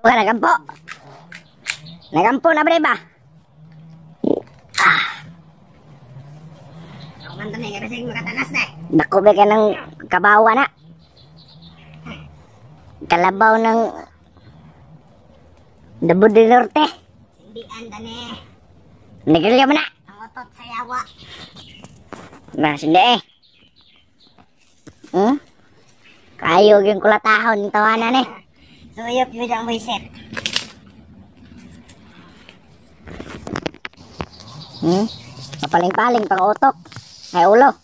Wala, nagampo. Nagampo na bre ba? Ako man to na, kasi makatanas na. Dako ba ka ng kabawa na? Kalabaw ng Dabo del Norte. Hindi anda ne. Nagilya mo na. Ang otot sa yawa. Hindi eh. Kayo yung kulatahon ng tawanan eh. Suyop yun ang buisit. Papaling-paling pang utok. Ay ulo.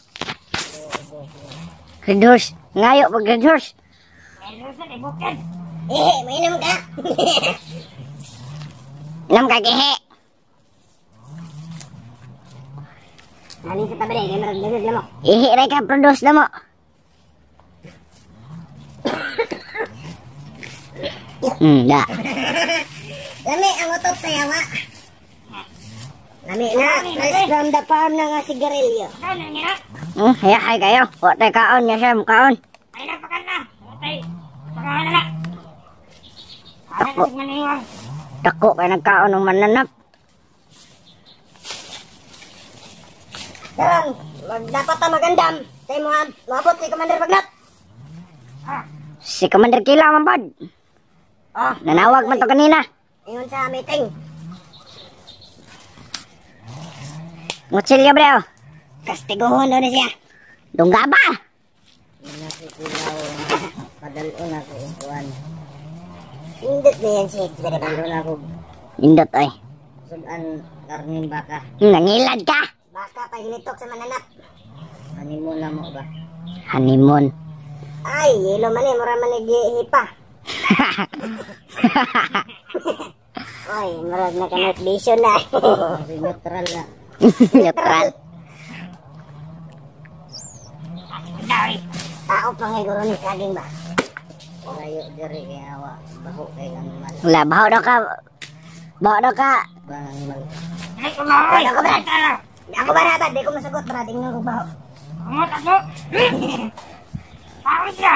Red horse. Ngayo pag red horse. Mainam ka. Inom ka gihe. Naling sa tabi rin, marag-dagag mo. Ihi rin ka produce na mo. Da. Lami ang otot sa yawa. Lami na, fresh from the farm na nga sigarilyo. Hayay kayo. Huwag tayo kaon niya siya kaon. Ay, nagpakan na. Ay, pakahan na. Tako. Tako kayo nagkaon ng mananap. Darang, dapat na magandam. Tayo mabot si Commander Bagnat. Si Commander Kila mampad. Oh, Nanawag man to kanina. ingon sa meeting. Ngutsilya bre oh. Kastiguhon daw na siya. Dungga ba? Padalon ako ikuan. Indot na yan siya. Padalon ako. Indot ay. Sudan karning baka. Nangilad ka. Baka pa hinitok sa mananap. Honeymoon na mo ba? Honeymoon. Ay, ilo man eh. Mura man nag-ihipa. Oy, marag na ka-night vision na. Neutral na. Neutral. Tao pa ngay guro ni saging ba? Layo diri kay awa. Baho kay animal. Wala, baho daw ka. Baho daw ka. Bang animal. Ay, kumahoy! Ako ba? Ako ba naman? Di ko masagot, brad. Tingnan ko baho. Ako! Ako siya!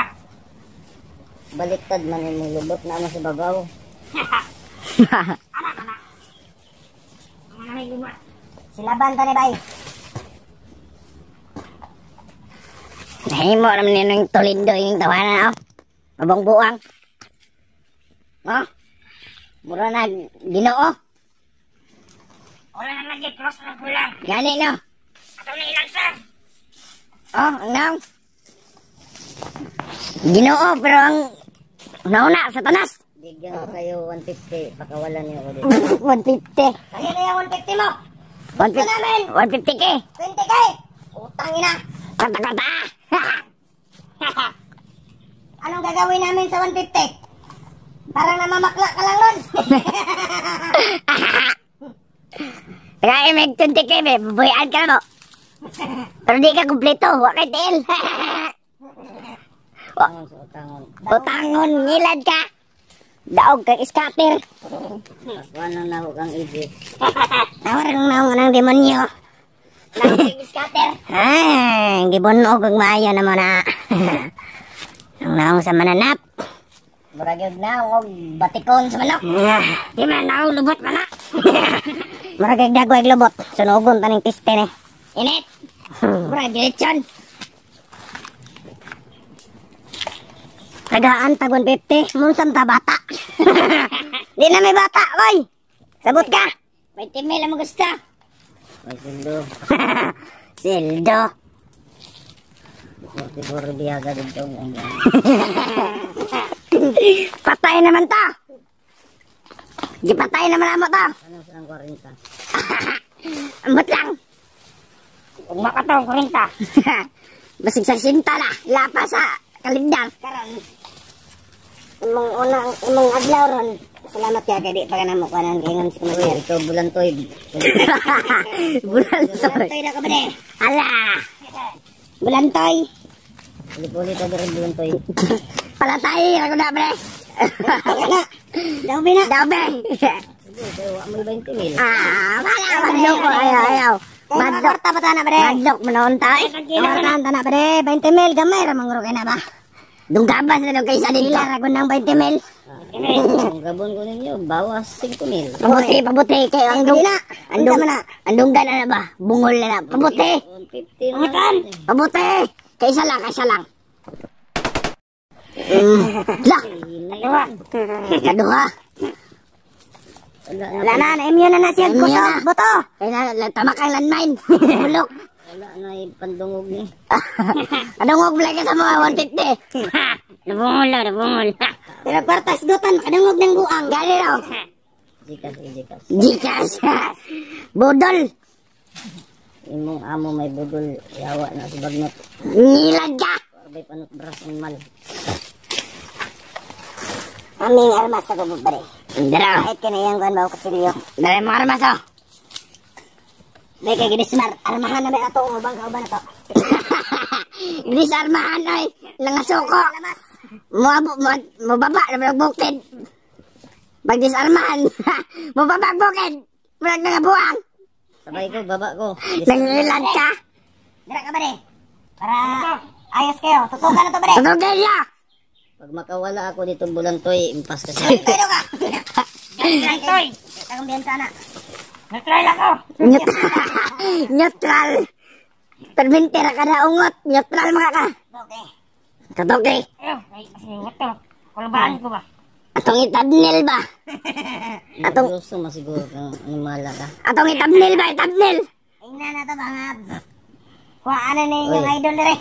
Baliktad man yung lubot na mo sa babaw. Silaban ta ni bay. Nahimo naman yun ng tulindo yung tawanan oh. Mabang buang. Oh. Mura na Ginoo. Wala na lagi, cross na kulang. Gani no. Ato na ilang sir. Oh, ang Ginoo pero ang nauna sa tanas. Bigyan ko kayo 150. Pakawalan niyo ako dito. 150. Kaya na yung 150 mo. 150. 150k. 20k. Utang ina. Kata-kata. Anong gagawin namin sa 150? Parang namamakla ka lang nun. Kaya may 20k may bubuyan ka na mo. Pero di ka kumpleto. Huwag kay tel. Utangon. Ngilad ka. Daog kang scatter. Ano na ho kang idit? Nawarang naong ng demonyo. Nang scatter. Gibunog kag maayo na mo na. Ang naong sa mananap. Murag na og batikon sa manok. Di man naong lubot man na. Maragay dagwag lubot. Sunugon taning tiste ni. Init. Murag diretsyon. Tagaan tag 150. Munsam ta bata. Di na may bata, oy. Sabot ka. 20 mil ang gusto. May sildo. Sildo. Siguro biyaga dito. Patay naman ta. Di patay naman amo ta. Ano sa 40? Ambot lang. Kung makatong 40. Basig sa sinta na. Lapa sa kalindang. Karon. Imong adlaw ron. Salamat kaya kay di pa ka na mo kanan ingon si Commander. Ito bulantoy. Bulantoy. Bulantoy na ka ba ni? Ala. Bulantoy. Puli-puli ta diri bulantoy. Palatay. Ako na bre. Daw bina. Dabe. Amoy 20 mil. Wala. Madlok ko. Ayaw. Madlok ta ba na bre? Madlok manoon tayo. Awartan ta na bre. 20 mil gamay ra mangro kay na ba? Dungkabas na daw kayo sa dito. Hilar ako ng 20 mil. Kung gabon ko ninyo, bawas 5,000. Pabuti. Kayo andunggan na ba? Bungol na. Pabuti. 150 na. Pabuti. Kaisa lang. Lah. Kaduha. Wala na, na-immune na siya. Gusto, boto. Kaya tama kang landmine. Bulok. Wala na, pandungog ni. Kadungog pala ka sa mga 150. Nabungol. Pero kwartas dutan, kadungog ng buang. Gani raw. Jikas. Budol. Imong amo may budol, yawa na si Bagnot. Nilag ka. Arbay panot bras ng mal. Aming armas ako pare. Dara. Kahit ka na yan, kuhan ba ako kutsilyo. Dara mga armas oh. May kay ginismar, armahan na may ato, umabang kauban na to. Gris armahan ay nangasuko. Mababa na bukid. Magdisarmahan. Mababa bukid. Murag nga buang. Sabay ko, baba ko. Nangilan ka. Dira ka ba de? Para ayos kayo. Tutukan na to ba de? Tutugin niya. Pag makawala ako dito bulantoy, impas ka sa Pero ka. bulantoy. Takong biyan sana. Neutral ako. Neutral. Perbintira ka na ungot. Neutral mga ka. Okay. Tutugi. Ay, ito. Kulubaan ko ba? Atong itabnil ba? Atong gusto masiguro kang animala ka. Atong itabnil ba? Itabnil. Ina na to bangab. Kuhaan na na yung idol dire.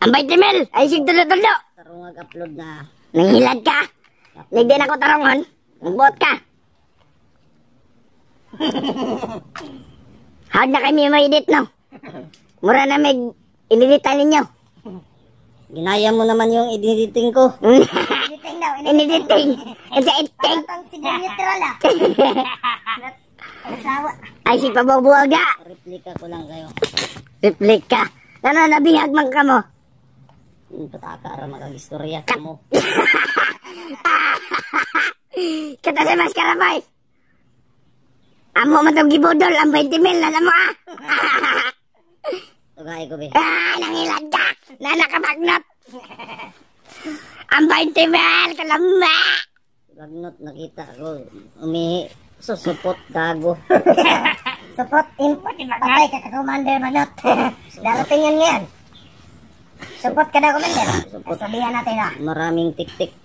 Ang 20 mil. Ay sig tulo-tulo. Tarungag upload na. Nanghilad ka. Nagdi na ko tarongon. Magbot ka. Hawad na kami ma-edit no. Mura na may ineditan ninyo. Ginaya mo naman yung editing ko. Editing daw. Inediting. It's a editing. Patang si neutral ah. Asawa. Ay si pabubuaga. Replika ko lang kayo. Replika. Ano nabihag man ka mo? Pataka ra makagistorya ka mo. Kata si Mas Karabay. Amo matong gibudol ang 20 mil na mo ah. Tugay ko be. Nangilad ka. Na nakabagnot. Ang 20 mil kalamba. Bagnot nakita ko. Umihi. Susupot gago. Support input. Patay ka commander manot. Darating yan ngayon. Support ka na commander. Sabihan natin na. Maraming tik-tik.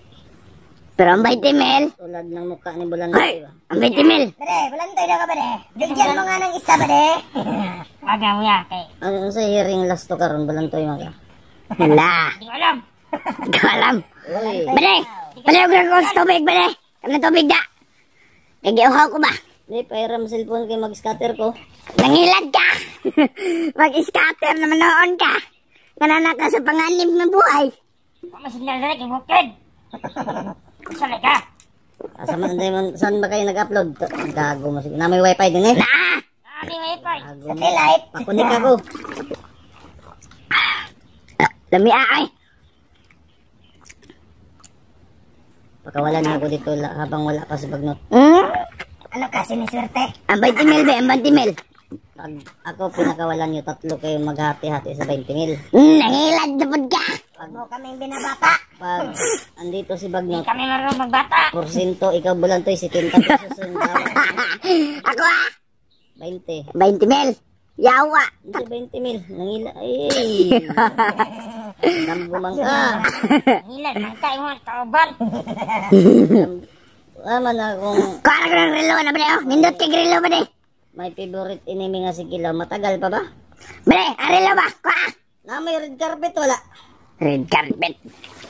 Pero ang 20 mil. Tulad ng mukha ni Bulantoy. Ay, ang 20 mil. Bade, Bulantoy na ka bade. Bigyan mo nga ng isa bade. Aga mo ya kay. Ano sa hearing last to karon Bulantoy mga. Hala. Hindi ko alam. Hindi ko alam. Uy. Bade, paliw ko sa tubig bade. Kami na tubig da. Nagiuhaw ko ba? Di, pairam cellphone kay mag-scatter ko. Nangilad ka. Mag-scatter naman noon ka. Kanana ka sa panganib ng buhay. Masignal na rin, bukid. Salay ka. Saan ba kayo nag-upload? Gago mo. Na may wifi din eh. May wifi. Satellite. Pakunik ako. Lami ay. Pagkawala na ako dito habang wala pa si Bagnot. Ano ka, siniswerte? Ang 20 mil ba? Ang 20 mil. Pag ako pinakawalan nyo, 3 kayo maghati-hati sa 20 mil. Nangilad na po ka. Pag mo kaming binabata. Pag andito si Bagnot, Kami marunong magbata. porsyento, ikaw Bulantoy, 70 pesos yung tawag. Ako ah. 20. 20 mil. Yawa. Hindi 20 mil. Nangila. Ay. Nambumang ka. Nangilad. Mangkay mo. Kauban. Aman akong Kuha na ko ng relo na ba oh? Nindot kay relo ba de? may favorite enemy nga si Kilaw. Matagal pa ba? Bre, ang relo ba? Kuha. Na may red carpet, wala. Red carpet.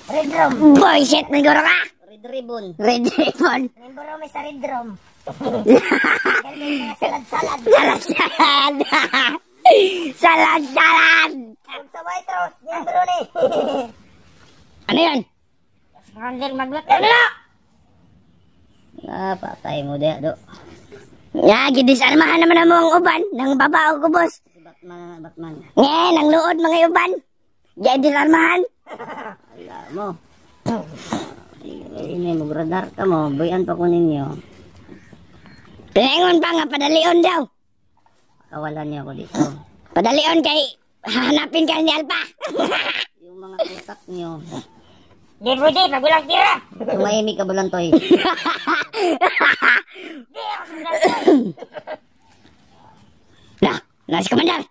Red room. Boy, shit, may guro ka. Red ribbon. Red ribbon. Nemburo may sa red room. Salad-salad. Salad-salad. Salad-salad. Sa White Rose, nemburo ni. Ano yan? Randel maglat. Ano? Patay mo de, do. Nga, gidisarmahan naman mo ang uban ng babaw ko, boss. Si Batman, Batman. Nga, nang luod mga uban. Diyan disarmahan. Wala mo. Ini mo radar ka mo, buyan pa ko ninyo. Tinangon pa nga, padalion daw. Kawalan niyo ako dito. Padalion kay, hahanapin ka ni Alpa. Yung yung mga utak niyo. Di pwede, magulang tira. Tumahimik ka, Bulantoy. Di ako sa Bulantoy. Nasi Commander.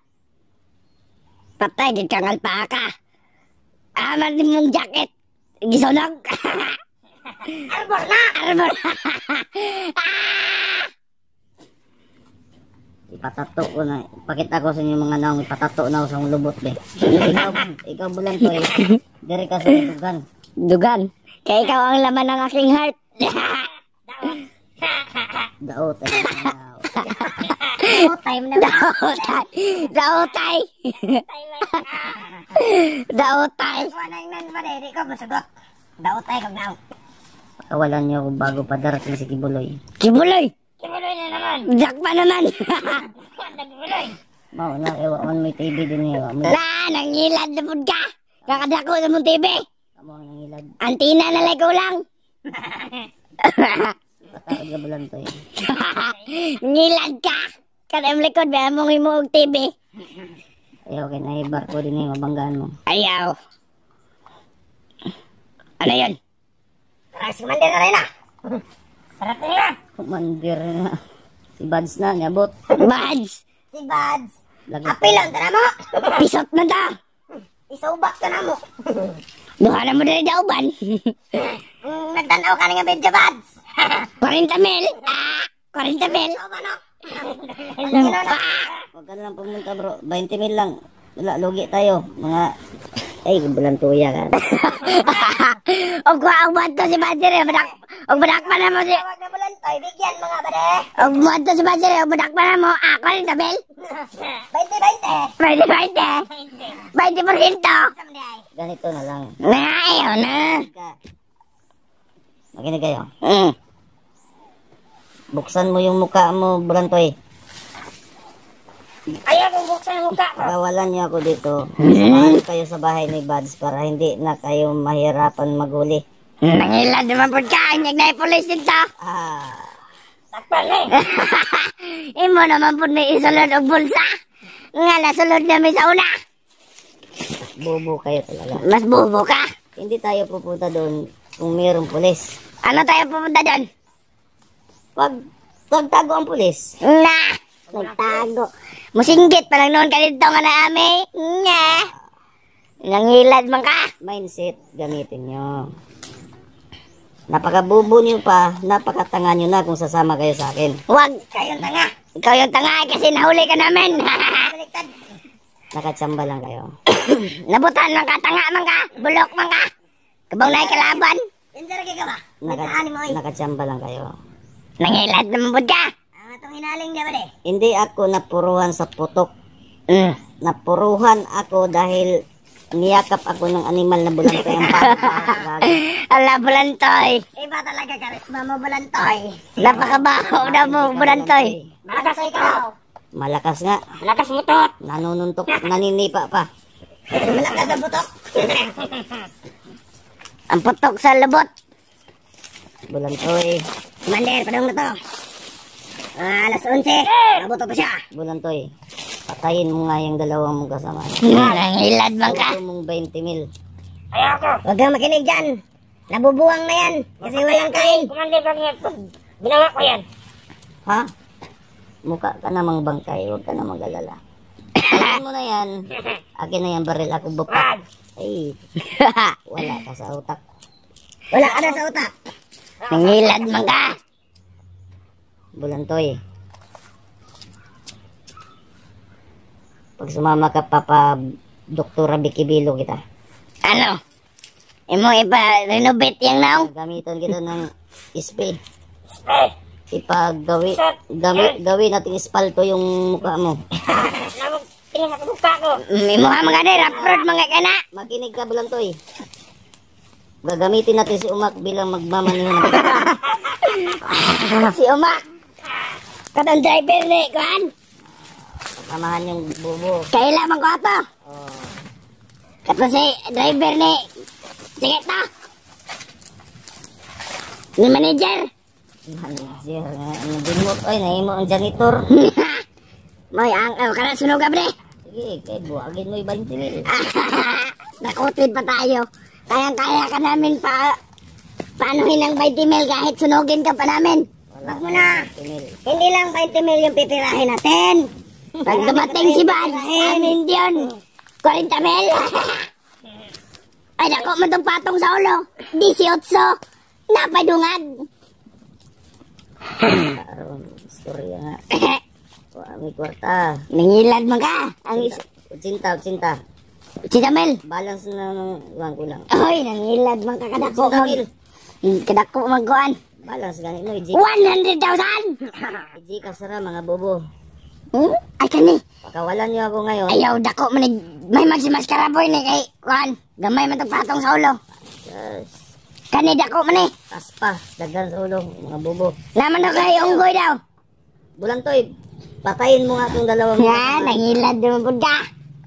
Patay, di kangal pa ka. Aman din mong jacket. Gisunog. Arbor na. Arbor. Ipatato ko na. Pakita ko sa inyo mga naong ipatato na ako sa lubot be. Ikaw Bulantoy. Diri ka sa dugan. Dugan. Kaya ikaw ang laman ng aking heart. Daot. Time na. Daotay. Daotay. Wala yung nanmari, di ko masagot. Daotay kag naong. Pakawalan niyo ako bago pa darating si Kibuloy. Kibuloy. Kibuloy na naman. Jakpa naman. Nagbuloy. Mao na ewa on may TV din niya. Nangilad na pud ka. Kakadako sa mong TV. Amo ang nangilad. Antina na lang ko lang. Patawad ka Bulantoy. Ngilad ka. Kanang likod ba mong himuog TV. Ayaw kay naibar ko din niya mabanggaan mo. Ayaw. Ano yun? Si Commander na rin na. Sarap na nila. Commander na. Si Bads na niabot. Bads. Si Bads. Lagi. Apilon ka na mo. Pisot na ta. Isaubak ka na mo. Duha na mo na rin dauban. Nagtanaw ka na nga medyo Bads. 40 mil. 40 mil. Ikaw ba no? Huwag ka na lang pumunta bro. 20 mil lang. Wala, lugi tayo. Mga... Ay, Bulantoya ka. Og buwan to si Badger. Og badak pa na mo si... Tawag na Bulantoy, bigyan mga bade. Og buwan to si Badger. Og badak pa na mo. 40 mil. 20-20. 20%. Someday. Ganito na lang. Ayaw na. Makinig kayo. Buksan mo yung mukha mo, Bulantoy. Ayaw kong buksan ang mukha ko. Pakawalan niyo ako dito. Samahan kayo sa bahay ni Bads para hindi na kayo mahirapan maghuli. Nangilad naman po ka. Inyag na ipulis dito. Takpan eh. Imo naman po na isulod og bulsa. Nga nasulod namin sa una. Bobo kayo talaga. Mas bobo ka. Hindi tayo pupunta doon kung mayroong pulis. Ano tayo pupunta doon? Pagtago ang pulis. Nagtago. Musinggit pa lang noon ka dito nga na ame. Nga. Nangilad man ka. Mindset, gamitin nyo. Napakabubo nyo pa, napakatanga nyo na kung sasama kayo sa akin. Huwag. Kayong tanga. Ikaw yung tanga kasi nahuli ka namin. Baliktad. Nakatsamba lang kayo. Nabutan man ka. Tanga man ka. Bulok man ka. Kabang na kalaban. Indaragi ka ba? Nagsaani mo eh. Nakatsamba lang kayo. Nangilad naman po ka. Itong hinaling niya bade. Hindi ako napuruhan sa putok. Napuruhan ako dahil niyakap ako ng animal na Bulantoy ang bata. Ala, Bulantoy. Iba talaga karisma mo Bulantoy. Napakabaho na mo, Bulantoy. Malakas ikaw. Malakas nga. Malakas mo to. Nanununtok, naninipa pa. Malakas ang butok. Ang putok sa labot. Bulantoy. Commander, padong na to. Alas 11. Nabuto pa siya. Bulantoy. Patayin mo nga yung dalawang mong kasama. Nangilad man ka. Gusto mong 20 mil. Ayoko. Huwag kang makinig dyan. Nabubuwang na yan. Kasi walang kain. Commander, ginawa ko yan. Ha? Mukha ka namang bangkay. Huwag ka namang galala. Alam mo na yan. Akin na yan baril. Ako bupak. Ay. Wala ka sa utak. Wala ka na sa utak. Nangilad man ka. Bulantoy. Pag sumama ka pa Doktora Bikibilo kita. Ano? Imo ipa-renovate yung naong? Gamitan kita ng ispe. Gawin natin ispalto yung mukha mo. Tingin sa mukha ko. Imo nga mga day, raprod mga ka na. Makinig ka, Bulantoy. Gagamitin natin si Umak bilang magmamaneho ng Si Umak. Katong driver ni, kuhan. samahan yung bubo. Kailangan ko ito. Katong si driver ni. Sige to. Ni manager. Manager nga. Nabimot. Oy, nahimo ang janitor. May ang kana sunog ka bre. Sige, Sige, kaya buwagin mo yung 20,000. Nakutid pa tayo. Kayang-kaya ka namin paanuhin ng 20 kahit sunugin ka pa namin. Wag mo na. 20,000. Hindi lang 20 yung pipirahin natin. Pag dumating si Bad, amin yun. 40 mil. Ay, dako mo itong patong sa ulo. 18. Napadungag. Karoon, istorya nga. May kwarta. Nangilad mo ka. Ang isa. 80. Si Damel. Balance na ng iwan ko lang. Oy, nangilad man ka kadako mag... Kadako magkuhan. Balance ganit no, 100,000! Iji kasara mga bobo. Ay, kani. Pakawalan niyo ako ngayon. Ayaw, dako man. May magsimaskara boy ni kay kuhan. Gamay man itong patong sa ulo. Yes. Kani, dako man eh. Taspa, daghan sa ulo, mga bobo. Naman na kay unggoy daw. Bulantoy, patayin mo nga itong dalawang Yan, nangilad naman po ka.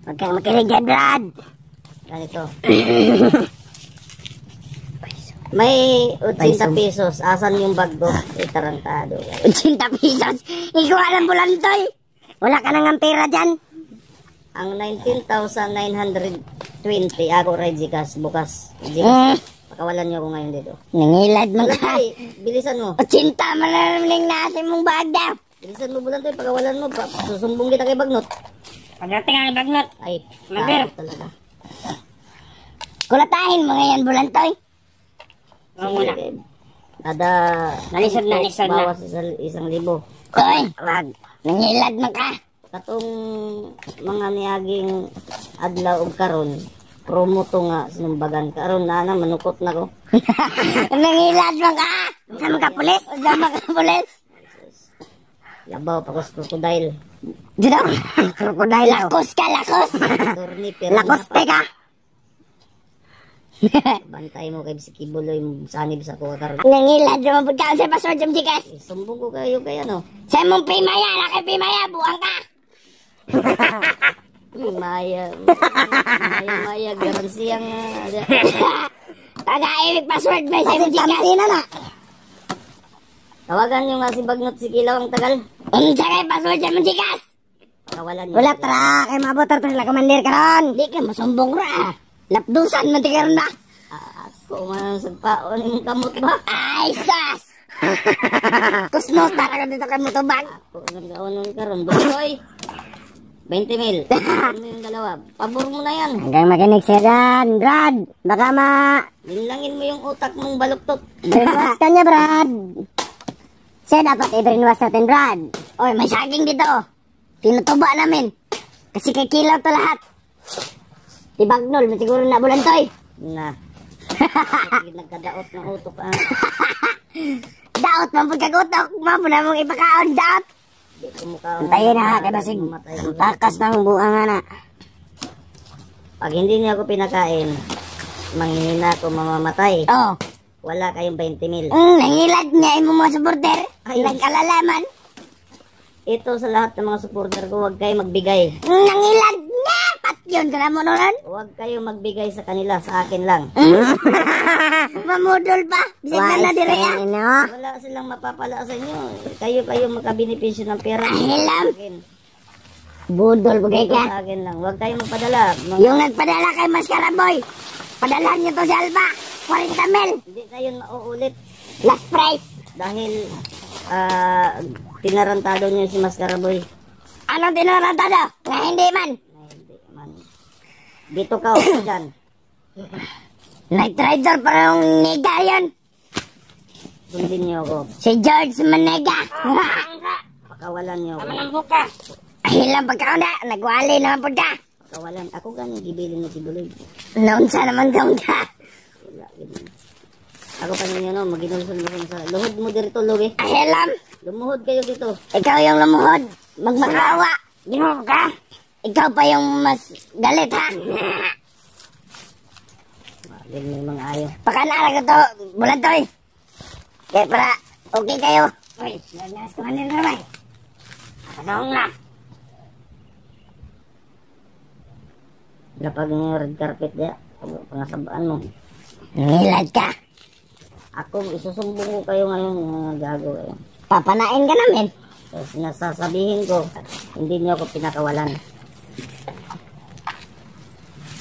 Huwag kang makinig dyan, Brad. Ganito. May 80 pesos. Asan yung bag ko? Tarantado. 80 pesos. Ikaw alam bulantoy. Wala ka nang pera dyan. Ang 19,920 ako ray Gcash bukas. Gcash. Pakawalan niyo ako ngayon dito. Nangilad man ka. Bulantoy, bilisan mo. 80 man na naman nasa mong bag daw. Bilisan mo Bulantoy, pakawalan mo. Susumbong kita kay Bagnot. Pagdating ang Bagnot. Ay, Maber. talaga. Kulatahin mo ngayon, bulantoy. Huwag mo na. Kada Nalisod na. bawas 1,000. Uy, wag. Nangilad man ka. Katong mga niyaging adlaw og karon, promo to nga sinumbagan karon na manukot na ko. Nangilad man ka. Sama ka pulis. Sama ka pulis. Labaw pa ko sa crocodile. Dito. Krokodile. Lakos ka, lakos. Turni pero Lakos ka. bantay mo kay si Kibuloy sanib sa ko karon. Nangilad naman po ka sa password ng Gcash. Sumbong ko kayo kay ano? Sa mong Pimaya, laki Pimaya, buang ka. Maya garansiyang Tagaimik password ba sa mong Gcash? Na. tawagan niyo nga si Bagnot si Kilaw ang tagal. Unsa kay password sa mong Gcash? Pakawalan niyo. Wala tara. Kay mabutar to sila komandir karon. Di ka masumbong ra. Lapdusan man ti karon na. Ako man sa paon yung kamot ba? Ay, sas! Kusnos talaga dito kay mutubag. Ako nagkaon ng karon. Boy. 20,000. Ano yung dalawa? Pabor mo na yan. Hanggang makinig siya dyan, Brad. Baka Linlangin mo yung utak mong baluktot. brainwash ka niya, Brad. Siya dapat i-brainwash natin, Brad. Oy, may saging dito. Tinutuba namin. Kasi kay kilaw to lahat. Si Bagnol, siguro na bulantoy. Na. Nagkadaot ng utok ah. Daot, mampun kagutok. Mampun na mong ipakaon, daot. Di ko mukha. Tayo na, kay Basig. Ang takas ng buang na. Pag hindi niyo ako pinakain, manghihina ako mamamatay. Oh, Wala kayong 20,000. nangilad niya yung mga supporter. Ay. Nagkalalaman. Ito sa lahat ng mga supporter ko, huwag kayo magbigay. Nangilad na! Patyon ka na mo nun. Huwag kayo magbigay sa kanila, sa akin lang. Mamudol pa. Bisig na na dire ya. Wala silang mapapala sa inyo. Kayo makabenepisyo ng pera. Ay, alam. Sa akin. Budol bagay Ito ka. sa akin lang. Huwag kayo magpadala. Yung nagpadala kay Mascara Boy. Padala niyo to si Alba. 40 mil. Hindi na yun mauulit. Last price. Dahil tinarantado niyo si Mascara Boy. Anong tinurantado? Nga hindi man. Ay, hindi man. Dito ka ako dyan. Night Rider pa yung nega yun. Sundin niyo ako. Si George Manega. Pakawalan niyo ako. Ay lang pagkauna. Nagwali naman po ka. Pakawalan. Ako ganyan gibilin mo si Buloy. Naunsa naman ka ka. Wala, ganyan. Ako pa ninyo no, maginulsol mo sa luhod mo dito, Lugi. Ay alam. Lumuhod kayo dito. Ikaw yung lumuhod. Magmakawa. Ginoon ka. Ikaw pa yung mas galit ha. Ganyan mga ayo. Pakanala ko to. Bulantoy. Kaya para okay kayo. Uy, nanas ko manil na ba? Katong na. Kapag yung red carpet ya, pangasabaan mo. Nilad ka. Ako, isusumbong ko kayo ngayon gago kayo. Papanain ka namin. So, sinasasabihin ko, hindi niyo ako pinakawalan.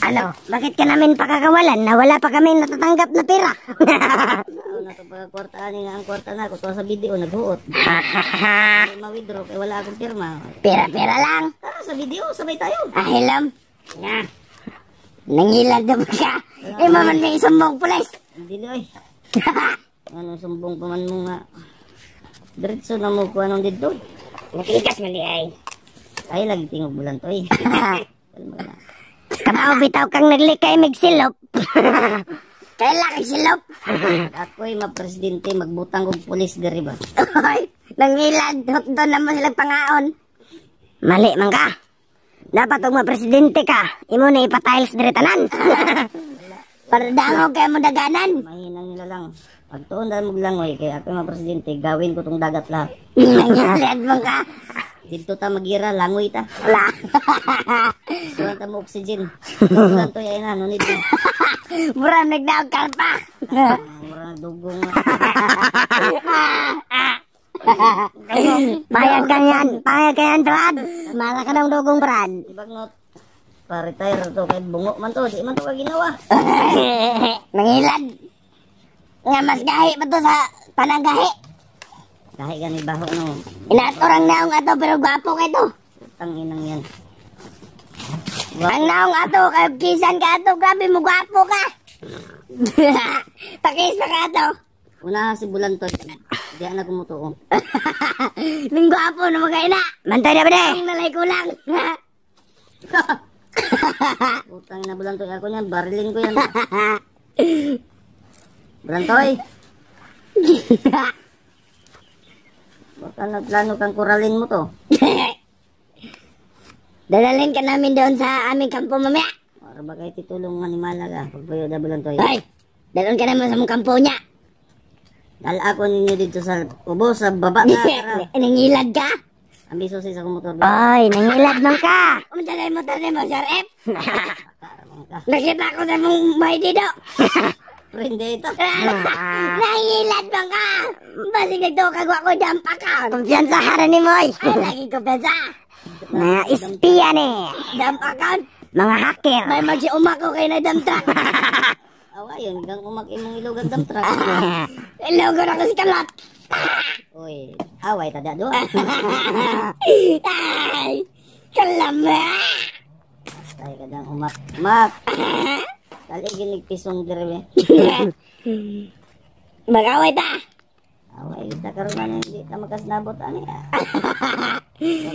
Ano? Bakit ka namin pakakawalan na wala pa kami natatanggap na pera? Ano na ito pagkakwartaan nga ang kwarta na ako. Tuwa sa video, naghuot. Hindi ma-withdraw kaya wala akong pirma. Pera-pera lang. Tara sa video, sabay tayo. Ahilam. Nga. Nangilag na ba ka? Maman may sumbong pulis. Hindi oy. Ano sumbong pa man mo nga. Diretso na mo kung anong dito. Nakikas man di ay. Ay, lagi tingog bulan to eh. Kalma na. Kamao bitaw kang naglikay migsilop. Kailangan silop. Ako'y mapresidente, magbutang kong pulis diri ba? Ay, nangilag. Doon na mo silang pangaon. Mali man ka. Dapat og mapresidente ka. Imo na ipatiles diri tanan. Para dangog kayo mo daganan. Mahinang nila lang. Pagtuon dahil maglangoy, kaya ako'y mapresidente, gawin ko tong dagat lahat. Nangilag mo ka. Dito ta magira, langoy ta. Wala. Suwan ta mo oxygen. Bulan to yan na, nunit mo. Mura nagdaog karpa. Mura dugong. Payag ka yan. Payag ka yan, Brad. Mala ka ng dugong, Brad. Ibag not. Pa-retire to, kay bungo man to. Di man to ka ginawa. Nangilag. Nga mas gahi pa to sa pananggahi. Kahit gani baho no. Inatorang naong ato pero gwapo ka ito. Tanginang yan. Ang naong ato, kayo kisan ka ato, grabe mo gwapo ka. Pakis pa ka ato. Una si Bulan to. Di na kumutuo. Ning gwapo na mga ina. Mantay na ba de? Ang nalay ko lang. Utang na Bulan to. Ako niyan, barilin ko yan. Bulan toy. Baka nagplano kang kuralin mo to. Dadalhin ka namin doon sa aming kampo mamaya. Para ba kayo titulong animal ka? Pagpayo na Bulan toy. Hoy, dalon ka naman sa mong kampo niya. Dala ako ninyo dito sa ubo, sa baba na. Tara. Nangilag ka? Ambiso sa motor. Oy, nangilad man ka. Umdalay mo mo, Sir F. Nakita ko sa mong may dito. Prende ito. Nangilag bang ka? Basig nagtukagwa ko dampa ka. Kumpiyansa hara ni Moy. Ay, lagi ko pensa. Mga espiya ni. Dampa ka? Mga hacker. May magsiuma ko kayo na damtra. Awa yun, hanggang umak imong ilog ang dump truck. Hello, ko na ko si Kalat. Uy, away tada doon. Ay, kalama. Tay kadang umak. Mak. Dali ginig pisong dirbe. Mag-away ta. Away kita karon man hindi ta makasnabot ani.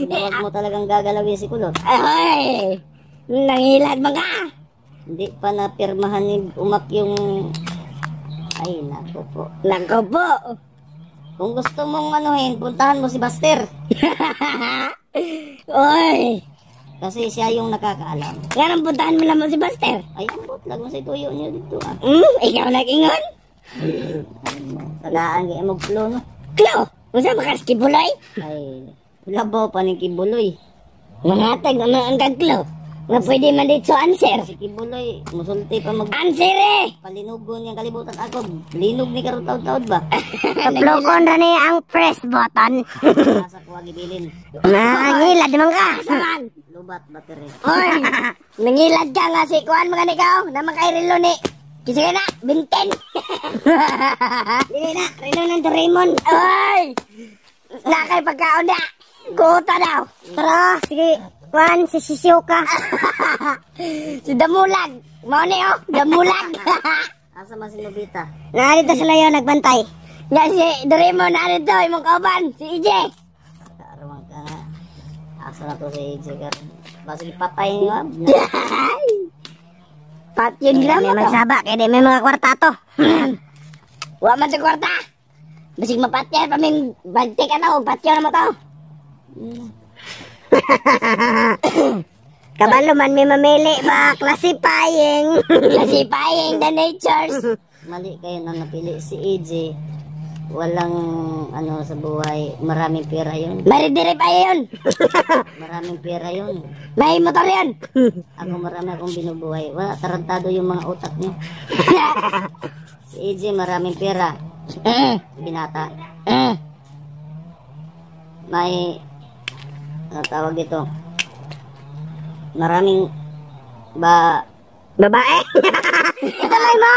Huwag mo talagang gagalawin si kulot. Ay, nangilag mga. Hindi pa napirmahan ni umak yung ay nako po. Nako po. Kung gusto mong anuhin, puntahan mo si Buster. Oy, Kasi siya yung nakakaalam. nga nang puntahan mo naman si Buster. Ay, ambot lang mo sa tuyo niyo dito ah. Ikaw nag-ingon? Tagaan kay mo plo no. Klo, usa makas kibuloy? Ay, labaw pa ni Kibuloy. Mangatag naman ang kaglo. Nga pwede man dito answer. Si Kibuloy, musulti pa mag Answer eh! palinugon niyang kalibutan ako. Linog ni karong taud-taud ba? Taplokon ra ni ang press button. Nasa kuwag ibilin. Nangilad man ka. Saman! Lubat battery. Oy! Nangilad ka nga si Kuan mga nikaw na makairilo ni. Kisa ka na, binten! Dili na, rilo ng Doraemon. Oy! Nakay pagkaon na. Kuta daw. Tara, sige. Juan, si Shizuka. Si Damulag. Mau ni oh, Damulag. Asa man si Nobita? Narito sila yun, nagbantay. Nga si Doraemon, ano to, imong kauban, si EJ. Karamang ka nga. Asa na to si AJ karon. Basig patay niyo. Pat yun May gramo to. magsaba, kaya di may mga kwarta to. Wa man sa kwarta. Basig mapatyan pa may bagtik ano, patyo na mo to. Kabalo man may mamili ba, classifying. Nasipaying the natures. Mali kayo na napili si AJ. Walang ano sa buhay. Maraming pera yun. Maridiri pa yun. Maraming pera yun. May motor yun. Ako marami akong binubuhay. Wala, tarantado yung mga utak niyo. Si AJ maraming pera. Binata. May ano tawag dito? Maraming ba Babae. Ituloy mo.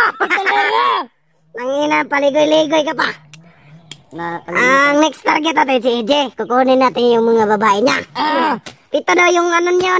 Nangina, paligoy-ligoy ka pa. Ang next target natin si EJ. Kukunin natin yung mga babae niya. Pito daw yung ano niya.